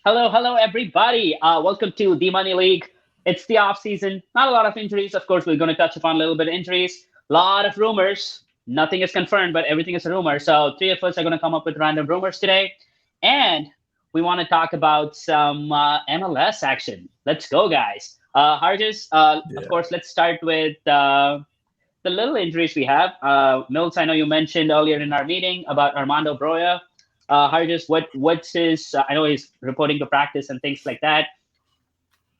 Hello, everybody. Welcome to the Money League. It's the off season. Not a lot of injuries. Of course, we're going to touch upon a little bit of injuries. A lot of rumors. Nothing is confirmed, but everything is a rumor. So three of us are going to come up with random rumors today, and we want to talk about some MLS action. Let's go, guys. Harjas, of Yeah. course, let's start with the little injuries we have. Mills, I know you mentioned earlier in our meeting about Armando Broya. Harjus, what's his? I know he's reporting to practice and things like that,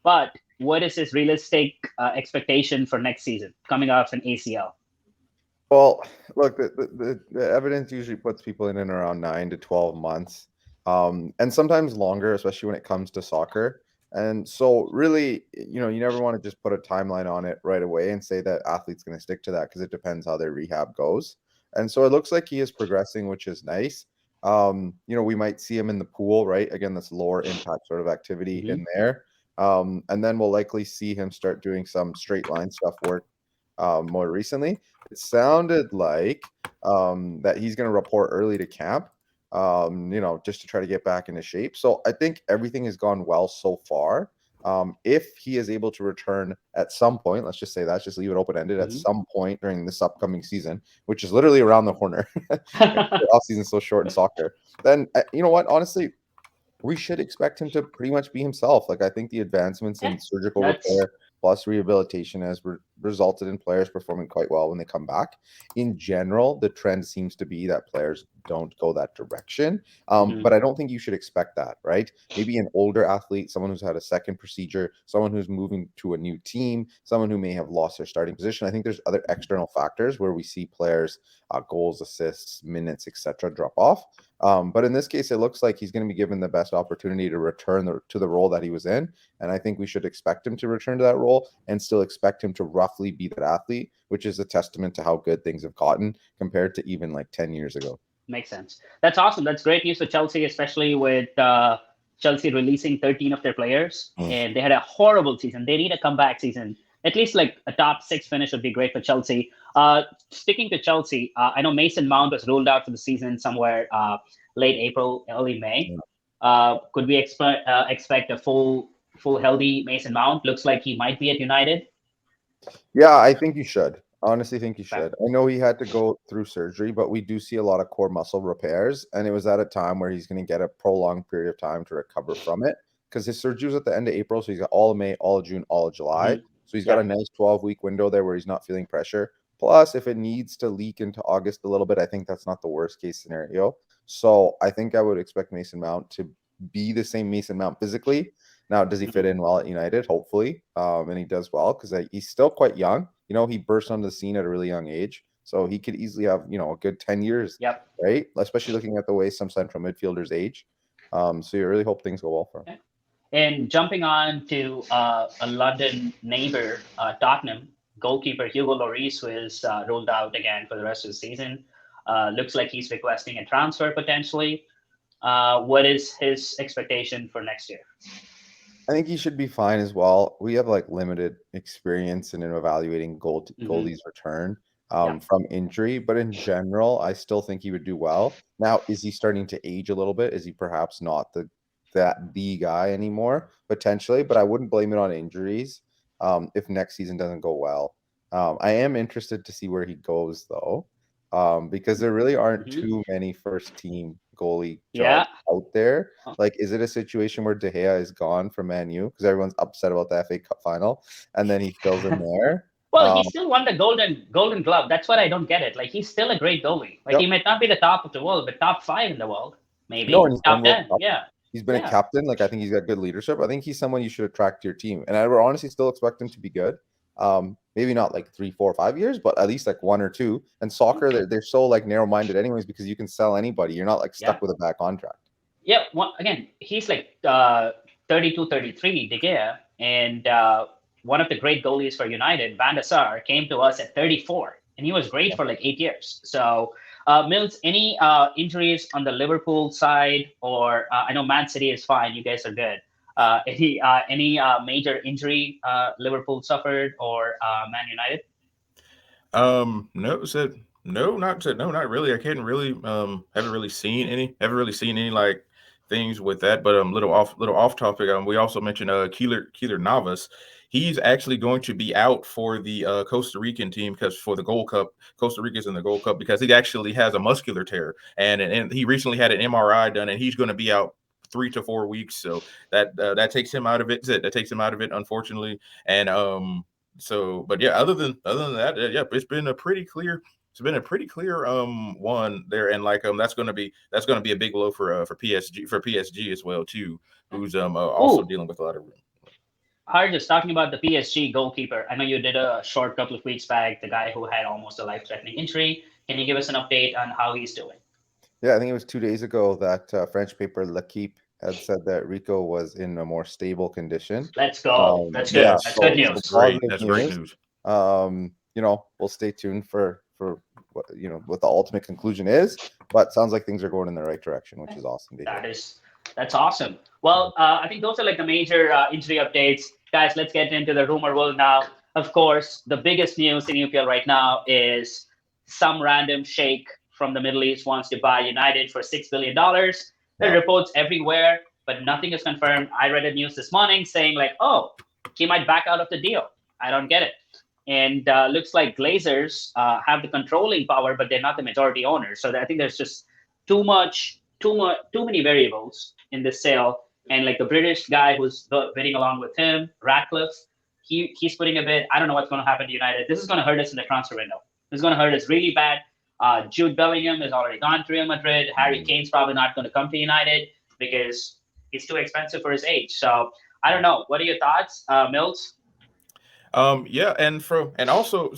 but what is his realistic expectation for next season coming off an ACL? Well, look, the evidence usually puts people in and around 9 to 12 months, and sometimes longer, especially when it comes to soccer. And so, really, you never want to just put a timeline on it right away and say that athlete's going to stick to that because it depends how their rehab goes. And so, it looks like he is progressing, which is nice. We might see him in the pool, right? Again, this lower impact sort of activity Mm-hmm. in there. And then we'll likely see him start doing some straight line stuff work more recently. It sounded like that he's going to report early to camp, just to try to get back into shape. So I think everything has gone well so far. If he is able to return at some point, let's just say that, just leave it open ended at Mm-hmm. some point during this upcoming season, which is literally around the corner. The off season is so short in soccer. Then you know what? Honestly, we should expect him to pretty much be himself. Like I think the advancements Yeah, in surgical that's repair plus rehabilitation has resulted in players performing quite well when they come back. In general, the trend seems to be that players don't go that direction. mhm. But I don't think you should expect that, right? Maybe an older athlete, someone who's had a second procedure, someone who's moving to a new team, someone who may have lost their starting position. I think there's other external factors where we see players, goals, assists, minutes, etc., drop off. But in this case, it looks like he's going to be given the best opportunity to return to the role that he was in. And I think we should expect him to return to that role and still expect him to roughly be that athlete, which is a testament to how good things have gotten compared to even like 10 years ago. Makes sense. That's awesome. That's great news for Chelsea, especially with Chelsea releasing 13 of their players, Mm. and they had a horrible season. They need a comeback season. At least like a top six finish would be great for Chelsea. Sticking to Chelsea, I know Mason Mount was ruled out for the season somewhere late April, early May. Could we expect a full healthy Mason Mount? Looks like he might be at United. Yeah, I think you should. Honestly, think you Okay. should. I know he had to go through surgery, but we do see a lot of core muscle repairs, and it was at a time where he's going to get a prolonged period of time to recover from it because his surgery was at the end of April, so he's got all of May, all of June, all of July. Mm-hmm. So he's got a Yep. nice 12-week window there where he's not feeling pressure. Plus, if it needs to leak into August a little bit, I think that's not the worst case scenario. So I think I would expect Mason Mount to be the same Mason Mount physically. Now, does he fit Mm-hmm. in well at United? Hopefully, and he does well because he's still quite young. He burst onto the scene at a really young age, so he could easily have a good 10 years, Yep. right? Especially looking at the way some central midfielders age. So you really hope things go well for him. And jumping on to a London neighbor, Tottenham, goalkeeper Hugo Lloris was ruled out again for the rest of the season. Looks like he's requesting a transfer potentially. What is his expectation for next year? I think he should be fine as well. We have like limited experience in evaluating Mm-hmm. goalies return Yeah. from injury, but in general, I still think he would do well. Now, is he starting to age a little bit? Is he perhaps not the guy anymore? Potentially, but I wouldn't blame it on injuries if next season doesn't go well. I am interested to see where he goes though, because there really aren't Mm-hmm. too many first team goalie jobs Yeah. out there. Oh, Like, is it a situation where De Gea is gone from Man U because everyone's upset about the FA Cup final, and then he fills in there? well, he Um, still won the Golden Glove. That's what I don't get it. Like he's still a great goalie. Like he yep. might not be the top of the world, but top five in the world, No, maybe and he's won top World 10. Cup. Yeah. He's been a Yeah. captain. Like, I think he's got good leadership. I think he's someone you should attract to your team, and I would honestly still expect him to be good. Maybe not like 3, 4, 5 years, but at least like one or two. And soccer, they're so like narrow minded, anyways, because you can sell anybody. You're not like Yeah. stuck with a bad contract. Yeah. Again, he's like 32, 33, De Gea, and one of the great goalies for United, Van der Sar, came to us at 34, and he was great for like 8 years. So, Mills, any injuries on the Liverpool side, or I know Man City is fine. You guys are good. Any major injury Liverpool suffered or Man United? No, said no, not really. I can't really haven't really seen any like things with that, but little off topic. We also mentioned Keeler Navas. He's actually going to be out for the Costa Rican team because for the Gold Cup, Costa Rica's in the Gold Cup because he actually has a muscular tear, and he recently had an MRI done, and he's going to be out 3 to 4 weeks. So that takes him out of it. That takes him out of it, unfortunately. And so, but yeah, other than that, yeah, it's been a pretty clear. It's been a pretty clear one there, and like that's gonna be a big blow for PSG as well too, who's also dealing with a lot of. Just talking about the PSG goalkeeper. I know you did a short couple of weeks back. The guy who had almost a life-threatening injury. Can you give us an update on how he's doing? Yeah, I think it was 2 days ago that French paper L'Equipe had said that Rico was in a more stable condition. Let's go. That's good. Yeah, That's good news. That's great news. We'll stay tuned for what what the ultimate conclusion is, but sounds like things are going in the right direction, which is awesome to hear. That's awesome. Well, I think those are like the major injury updates. Guys, let's get into the rumor world now. Of course, the biggest news in UPL right now is some random sheikh from the Middle East wants to buy United for $6 billion. There are reports everywhere, but nothing is confirmed. I read a news this morning saying like, oh, he might back out of the deal. I don't get it. And looks like Glazers have the controlling power, but they're not the majority owners. So I think there's just too many variables in this sale. And like the British guy who's bidding along with him, Ratcliffe, he's putting a bid. I don't know what's going to happen to United. This is going to hurt us in the transfer window. This is going to hurt us really bad. Jude Bellingham has already gone to Real Madrid. Harry Kane's probably not going to come to United because he's too expensive for his age. So I don't know. What are your thoughts, Mills? Yeah, and also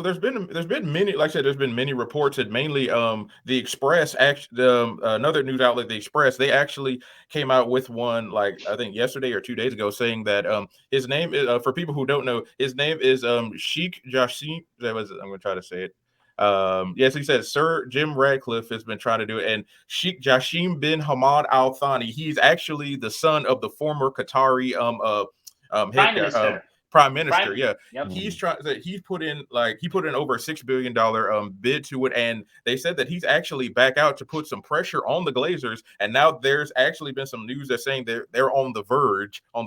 there's been many, like I said, there's been many reports that mainly the Express another news outlet, the Express, they actually came out with one like I think yesterday or 2 days ago saying that his name is for people who don't know, his name is Sheikh Jassim. I'm gonna try to say it. Yes, he said Sir Jim Ratcliffe has been trying to do it, and Sheikh Jassim bin Hamad Al Thani, he's actually the son of the former Qatari Prime Minister, yeah. Yep. He put in over $6 billion bid to it, and they said that he's actually back out to put some pressure on the Glazers. And now there's actually been some news that's saying they're on the verge of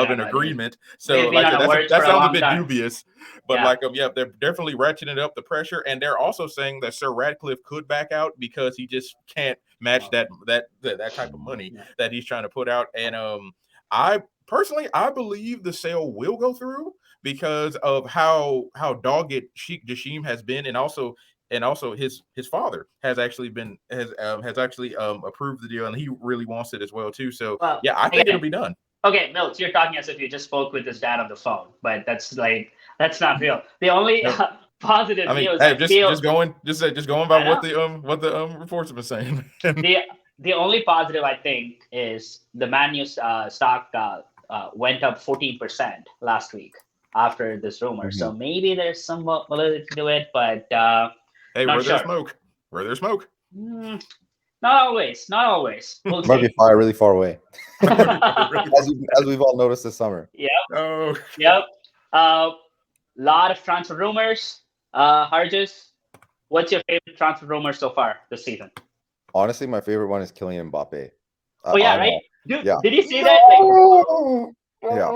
an agreement. So like that sounds a bit dubious, but they're definitely ratcheting up the pressure, and they're also saying that Sir Ratcliffe could back out because he just can't match that type of money that he's trying to put out. And I believe the sale will go through because of how dogged Sheikh Jassim has been, and also his father has actually approved the deal, and he really wants it as well too. So I think it'll be done. Okay, Mills, you're talking as if you just spoke with his dad on the phone, but that's not real. The only positive news. Hey, just going by what the reports have been saying. The only positive I think is the Man U stock went up 14% last week after this rumor. Mm-hmm. So maybe there's some validity to it, but hey, where there's smoke. Not always. We'll might be really far away, as we've all noticed this summer. Yep. Oh. Yep. Lot of transfer rumors. Harjus, what's your favorite transfer rumor so far this season? Honestly, my favorite one is Kylian Mbappe. Right? Dude, did you see that?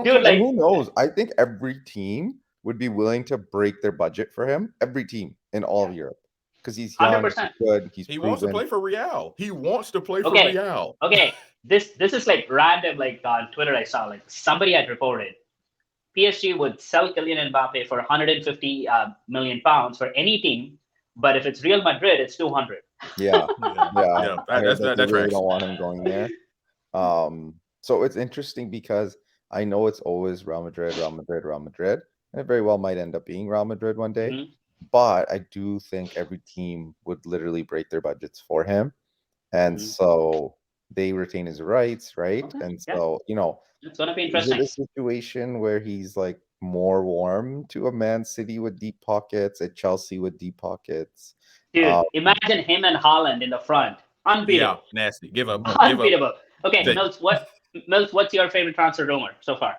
Dude, who knows? I think every team would be willing to break their budget for him. Every team in all of Europe. Because he's young, 100%. He's good, he wants to play for Real. He wants to play for Real. Okay, this is like random, like on Twitter I saw, like somebody had reported PSG would sell Kylian Mbappe for 150 million pounds for any team, but if it's Real Madrid, it's 200. Yeah. That's really don't want him going there. So it's interesting because I know it's always Real Madrid, and it very well might end up being Real Madrid one day. Mm-hmm. But I do think every team would literally break their budgets for him, and so they retain his rights, right? Okay. And so it's gonna be interesting. Is it a situation where he's like more warm to a Man City with deep pockets, a Chelsea with deep pockets? Dude, imagine him and Haaland in the front. Unbeatable. Yeah, nasty. Give up. Unbeatable. Okay, Mills, what's your favorite transfer rumor so far?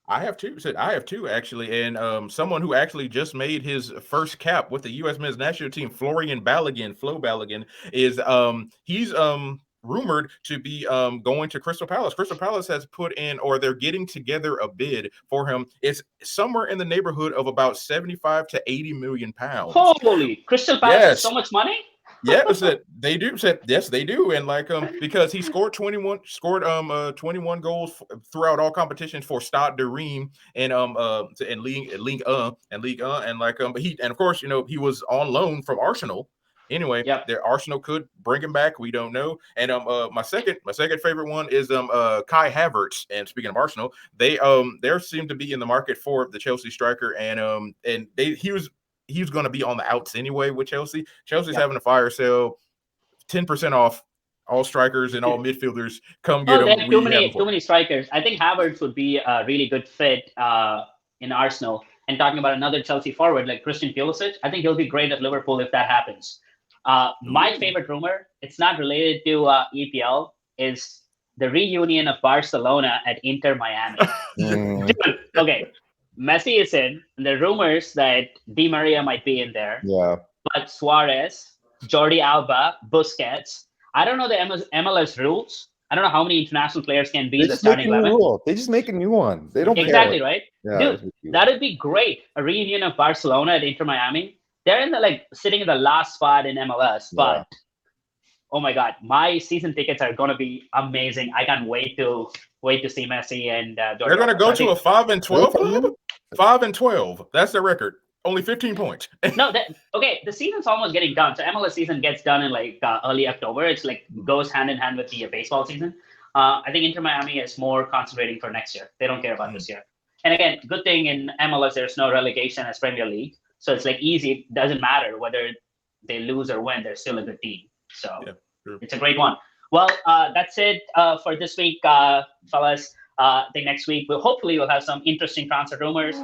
I have two actually, and someone who actually just made his first cap with the U.S. men's national team, Flo Balogun, is he's rumored to be going to Crystal Palace. Crystal Palace has put in, or they're getting together a bid for him. It's somewhere in the neighborhood of about 75 to 80 million pounds. Holy, Crystal Palace has so much money? Yes, they do. Yes, they do. And like because he scored 21 goals throughout all competitions for Stade de Reims and Ligue 1 and like but he, and of course, you know, he was on loan from Arsenal. Anyway, their Arsenal could bring him back. We don't know. And my second favorite one is Kai Havertz. And speaking of Arsenal, they seem to be in the market for the Chelsea striker, and he was going to be on the outs anyway with Chelsea. Chelsea's having a fire sale, 10% off all strikers and all midfielders. Come get them. They have too many strikers. I think Havertz would be a really good fit in Arsenal. And talking about another Chelsea forward like Christian Pulisic, I think he'll be great at Liverpool if that happens. My favorite rumor, it's not related to EPL, is the reunion of Barcelona at Inter Miami. Dude, okay, Messi is in. And the rumors that Di Maria might be in there. Yeah. But Suarez, Jordi Alba, Busquets. I don't know the MLS rules. I don't know how many international players can be in the starting 11. They just make a new one. They don't exactly care. Right. Yeah, dude, that would be great. A reunion of Barcelona at Inter Miami. They're in the sitting in the last spot in MLS, but oh my God, my season tickets are going to be amazing. I can't wait to see Messi and they're going to go to a 5-12 club. 5-12. That's their record. Only 15 points. No, the season's almost getting done. So MLS season gets done in early October. It's goes hand in hand with the baseball season. I think Inter Miami is more concentrating for next year. They don't care about this year. And again, good thing in MLS there's no relegation as Premier League. So it's easy. It doesn't matter whether they lose or win. They're still a good team. So it's a great one. Well, that's it for this week, fellas. I think next week we'll have some interesting transfer rumors.